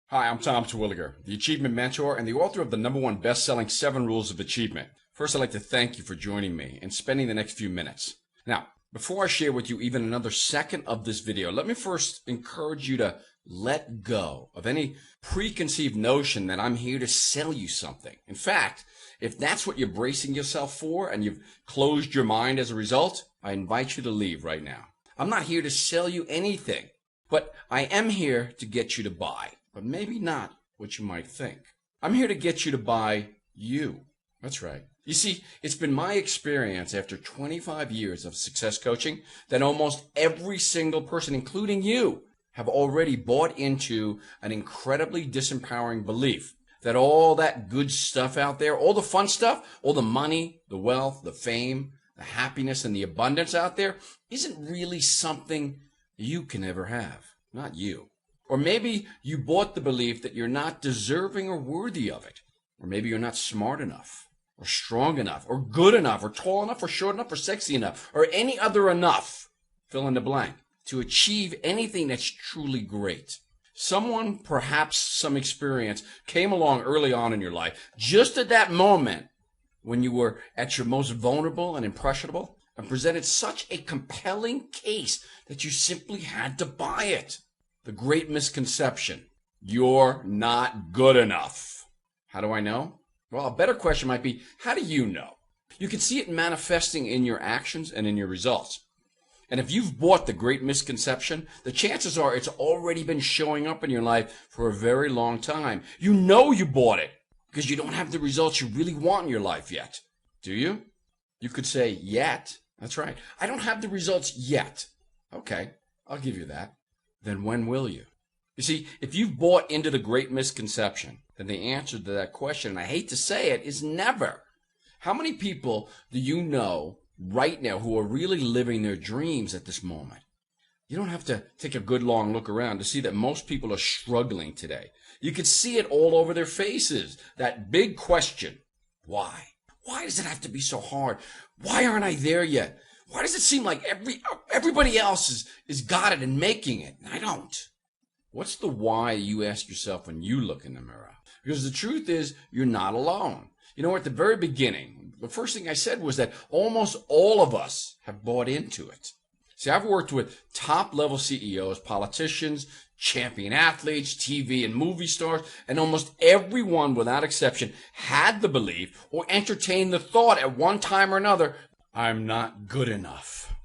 Hi, I'm Tom Terwilliger, the Achievement Mentor and the author of the #1 best-selling 7 Rules of Achievement. First, I'd like to thank you for joining me and spending the next few minutes. Now, before I share with you even another second of this video, let me first encourage you to let go of any preconceived notion that I'm here to sell you something. In fact, if that's what you're bracing yourself for and you've closed your mind as a result, I invite you to leave right now. I'm not here to sell you anything, but I am here to get you to buy. But maybe not what you might think. I'm here to get you to buy you. That's right. You see, it's been my experience after 25 years of success coaching that almost every single person, including you, have already bought into an incredibly disempowering belief that all that good stuff out there, all the fun stuff, all the money, the wealth, the fame, the happiness, and the abundance out there isn't really something you can ever have. Not you. Or maybe you bought the belief that you're not deserving or worthy of it. Or maybe you're not smart enough, or strong enough, or good enough, or tall enough, or short enough, or sexy enough, or any other enough, fill in the blank, to achieve anything that's truly great. Someone, perhaps some experience, came along early on in your life, just at that moment when you were at your most vulnerable and impressionable, and presented such a compelling case that you simply had to buy it. The great misconception: you're not good enough. How do I know? Well, a better question might be, how do you know? You can see it manifesting in your actions and in your results. And if you've bought the great misconception, the chances are it's already been showing up in your life for a very long time. You know you bought it because you don't have the results you really want in your life yet. Do you? You could say, yet. That's right. I don't have the results yet. Okay, I'll give you that. Then when will you? You see, if you've bought into the great misconception, then the answer to that question, and I hate to say it, is never. How many people do you know right now who are really living their dreams at this moment? You don't have to take a good long look around to see that most people are struggling today. You can see it all over their faces. That big question: why? Why does it have to be so hard? Why aren't I there yet? Why does it seem like everybody else is got it and making it, and I don't? What's the why you ask yourself when you look in the mirror? Because the truth is, you're not alone. You know, at the very beginning, the first thing I said was that almost all of us have bought into it. See, I've worked with top-level CEOs, politicians, champion athletes, TV and movie stars, and almost everyone, without exception, had the belief or entertained the thought at one time or another, I'm not good enough.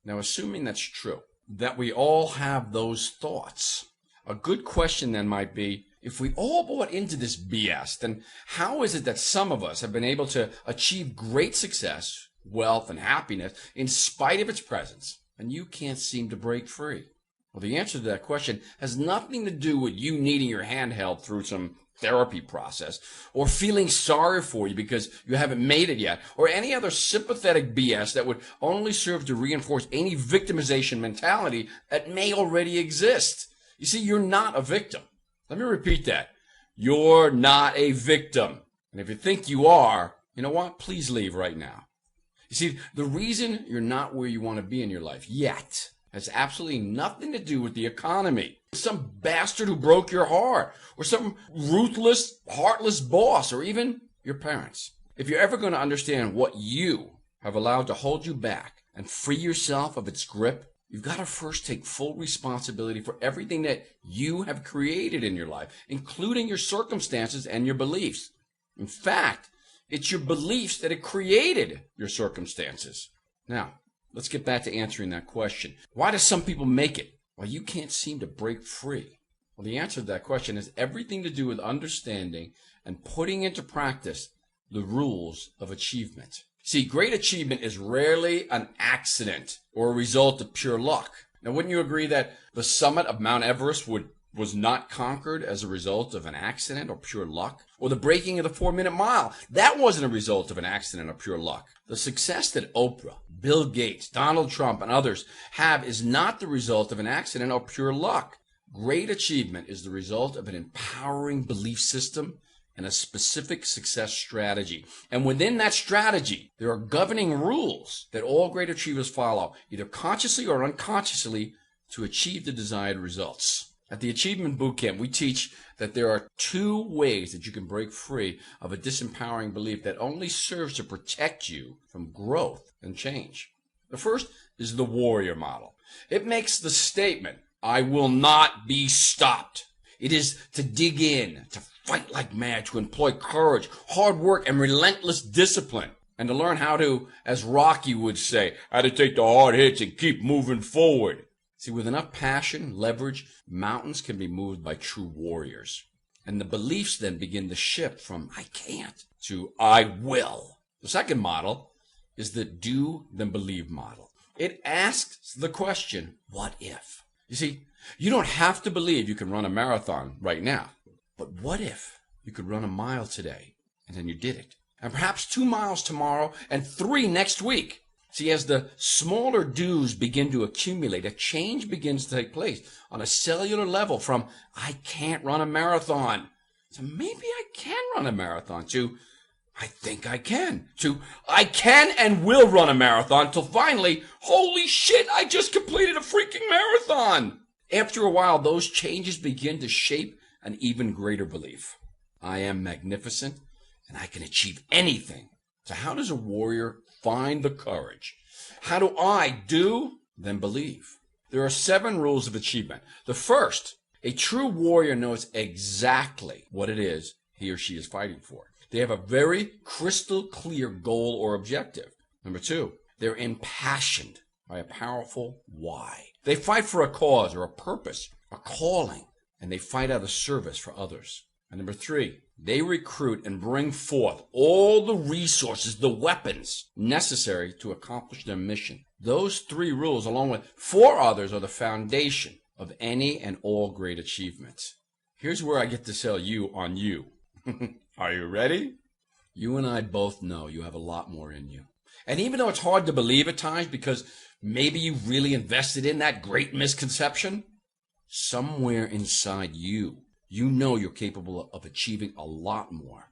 Now, assuming that's true, that we all have those thoughts, a good question then might be, if we all bought into this BS, then how is it that some of us have been able to achieve great success, wealth, and happiness in spite of its presence, and you can't seem to break free? Well, the answer to that question has nothing to do with you needing your hand held through some therapy process, or feeling sorry for you because you haven't made it yet, or any other sympathetic BS that would only serve to reinforce any victimization mentality that may already exist. You see, you're not a victim. Let me repeat that. You're not a victim. And if you think you are, you know what? Please leave right now. You see, the reason you're not where you want to be in your life yet has absolutely nothing to do with the economy, some bastard who broke your heart, or some ruthless, heartless boss, or even your parents. If you're ever going to understand what you have allowed to hold you back and free yourself of its grip, you've got to first take full responsibility for everything that you have created in your life, including your circumstances and your beliefs. In fact, it's your beliefs that have created your circumstances. Now, let's get back to answering that question. Why do some people make it while you can't seem to break free? Well, the answer to that question has everything to do with understanding and putting into practice the rules of achievement. See, great achievement is rarely an accident or a result of pure luck. Now, wouldn't you agree that the summit of Mount Everest was not conquered as a result of an accident or pure luck? Or the breaking of the 4-minute mile, that wasn't a result of an accident or pure luck. The success that Oprah, Bill Gates, Donald Trump, and others have is not the result of an accident or pure luck. Great achievement is the result of an empowering belief system and a specific success strategy. And within that strategy, there are governing rules that all great achievers follow, either consciously or unconsciously, to achieve the desired results. At the Achievement Bootcamp, we teach that there are two ways that you can break free of a disempowering belief that only serves to protect you from growth and change. The first is the warrior model. It makes the statement, I will not be stopped. It is to dig in, to fight like mad, to employ courage, hard work, and relentless discipline. And to learn how to, as Rocky would say, how to take the hard hits and keep moving forward. See, with enough passion, leverage, mountains can be moved by true warriors. And the beliefs then begin to shift from I can't to I will. The second model is the do then believe model. It asks the question, what if? You see, you don't have to believe you can run a marathon right now. But what if you could run a mile today and then you did it? And perhaps 2 miles tomorrow and 3 next week. See, as the smaller do's begin to accumulate, a change begins to take place on a cellular level from I can't run a marathon to maybe I can run a marathon to I think I can to I can and will run a marathon till finally, holy shit, I just completed a freaking marathon. After a while, those changes begin to shape an even greater belief. I am magnificent and I can achieve anything. So how does a warrior find the courage? How do I do, then believe? There are 7 rules of achievement. The first, a true warrior knows exactly what it is he or she is fighting for. They have a very crystal clear goal or objective. Number 2, they're impassioned by a powerful why. They fight for a cause or a purpose, a calling, and they fight out of service for others. And number 3, they recruit and bring forth all the resources, the weapons necessary to accomplish their mission. Those 3 rules, along with 4 others, are the foundation of any and all great achievements. Here's where I get to sell you on you. Are you ready? You and I both know you have a lot more in you. And even though it's hard to believe at times because maybe you really invested in that great misconception, somewhere inside you, you know you're capable of achieving a lot more,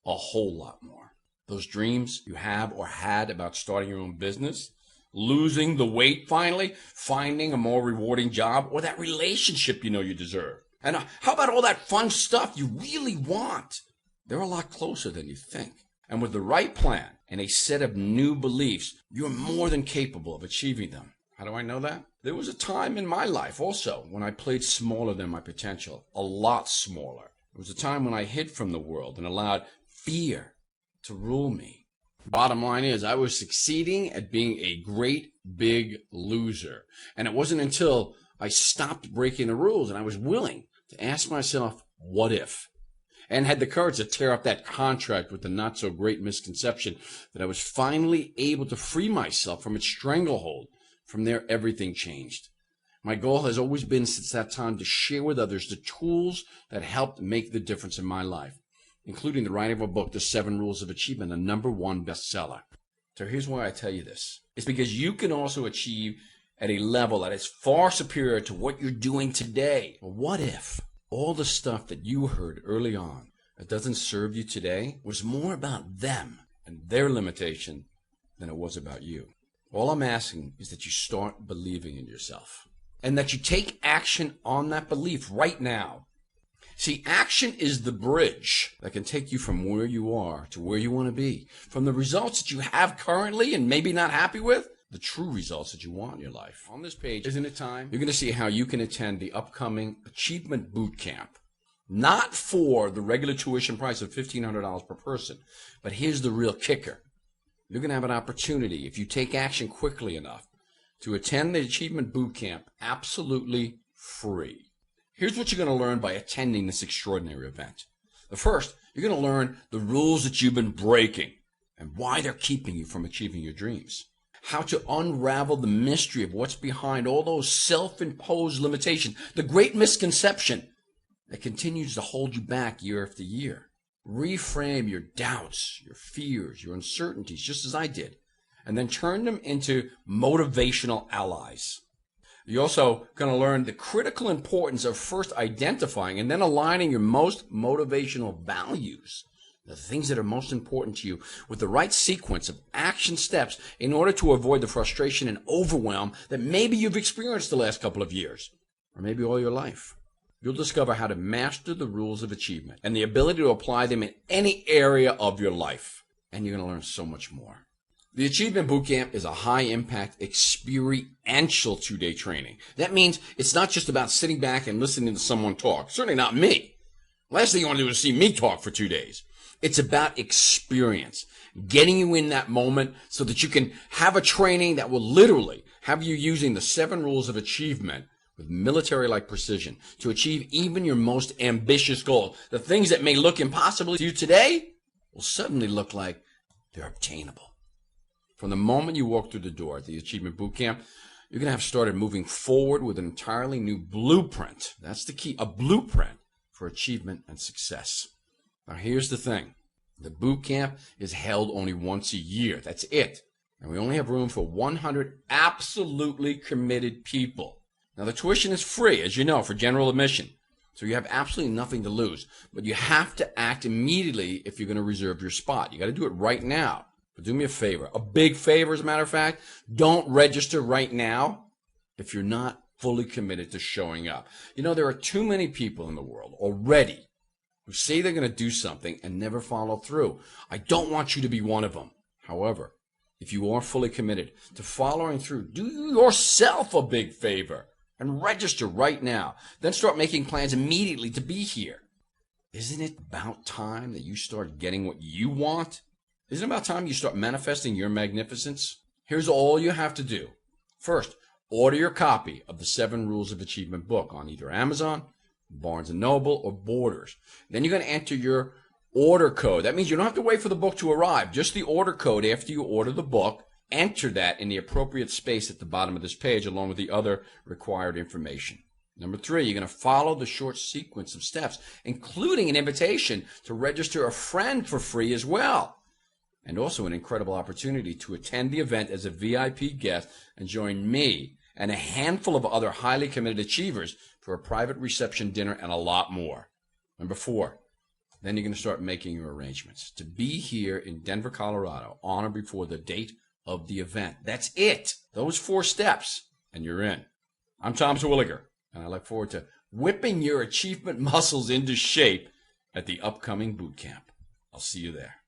a whole lot more. Those dreams you have or had about starting your own business, losing the weight finally, finding a more rewarding job, or that relationship you know you deserve. And how about all that fun stuff you really want? They're a lot closer than you think. And with the right plan and a set of new beliefs, you're more than capable of achieving them. How do I know that? There was a time in my life also when I played smaller than my potential, a lot smaller. There was a time when I hid from the world and allowed fear to rule me. Bottom line is I was succeeding at being a great big loser. And it wasn't until I stopped breaking the rules and I was willing to ask myself, what if? And had the courage to tear up that contract with the not so great misconception that I was finally able to free myself from its stranglehold. From there, everything changed. My goal has always been since that time to share with others the tools that helped make the difference in my life, including the writing of a book, The 7 Rules of Achievement, a #1 bestseller. So here's why I tell you this. It's because you can also achieve at a level that is far superior to what you're doing today. Well, what if all the stuff that you heard early on that doesn't serve you today was more about them and their limitation than it was about you? All I'm asking is that you start believing in yourself and that you take action on that belief right now. See, action is the bridge that can take you from where you are to where you want to be. From the results that you have currently and maybe not happy with, the true results that you want in your life. On this page, isn't it time? You're going to see how you can attend the upcoming Achievement Bootcamp. Not for the regular tuition price of $1,500 per person, but here's the real kicker. You're going to have an opportunity, if you take action quickly enough, to attend the Achievement Bootcamp absolutely free. Here's what you're going to learn by attending this extraordinary event. The first, you're going to learn the rules that you've been breaking and why they're keeping you from achieving your dreams. How to unravel the mystery of what's behind all those self-imposed limitations, the great misconception that continues to hold you back year after year. Reframe your doubts, your fears, your uncertainties, just as I did, and then turn them into motivational allies. You're also going to learn the critical importance of first identifying and then aligning your most motivational values, the things that are most important to you, with the right sequence of action steps in order to avoid the frustration and overwhelm that maybe you've experienced the last couple of years, or maybe all your life. you'll discover how to master the rules of achievement and the ability to apply them in any area of your life. And you're going to learn so much more. The Achievement Bootcamp is a high-impact, experiential 2-day training. That means it's not just about sitting back and listening to someone talk. Certainly not me. Last thing you want to do is see me talk for 2 days. It's about experience, getting you in that moment so that you can have a training that will literally have you using the 7 rules of achievement with military-like precision to achieve even your most ambitious goals. The things that may look impossible to you today will suddenly look like they're obtainable. From the moment you walk through the door at the Achievement Bootcamp, you're going to have started moving forward with an entirely new blueprint. That's the key, a blueprint for achievement and success. Now, here's the thing. The bootcamp is held only once a year. That's it. And we only have room for 100 absolutely committed people. Now, the tuition is free, as you know, for general admission. So you have absolutely nothing to lose. But you have to act immediately if you're going to reserve your spot. You got to do it right now. But do me a favor, a big favor, as a matter of fact, don't register right now if you're not fully committed to showing up. You know, there are too many people in the world already who say they're going to do something and never follow through. I don't want you to be one of them. However, if you are fully committed to following through, do yourself a big favor and register right now. Then start making plans immediately to be here. Isn't it about time that you start getting what you want? Isn't it about time you start manifesting your magnificence? Here's all you have to do. First, order your copy of the 7 Rules of Achievement book on either Amazon, Barnes & Noble, or Borders. Then you're going to enter your order code. That means you don't have to wait for the book to arrive. Just the order code after you order the book. Enter that in the appropriate space at the bottom of this page along with the other required information. Number 3, you're going to follow the short sequence of steps, including an invitation to register a friend for free as well. And also an incredible opportunity to attend the event as a VIP guest and join me and a handful of other highly committed achievers for a private reception dinner and a lot more. Number 4, then you're going to start making your arrangements to be here in Denver, Colorado on or before the date of the event. That's it. Those 4 steps, and you're in. I'm Tom Terwilliger, and I look forward to whipping your achievement muscles into shape at the upcoming boot camp. I'll see you there.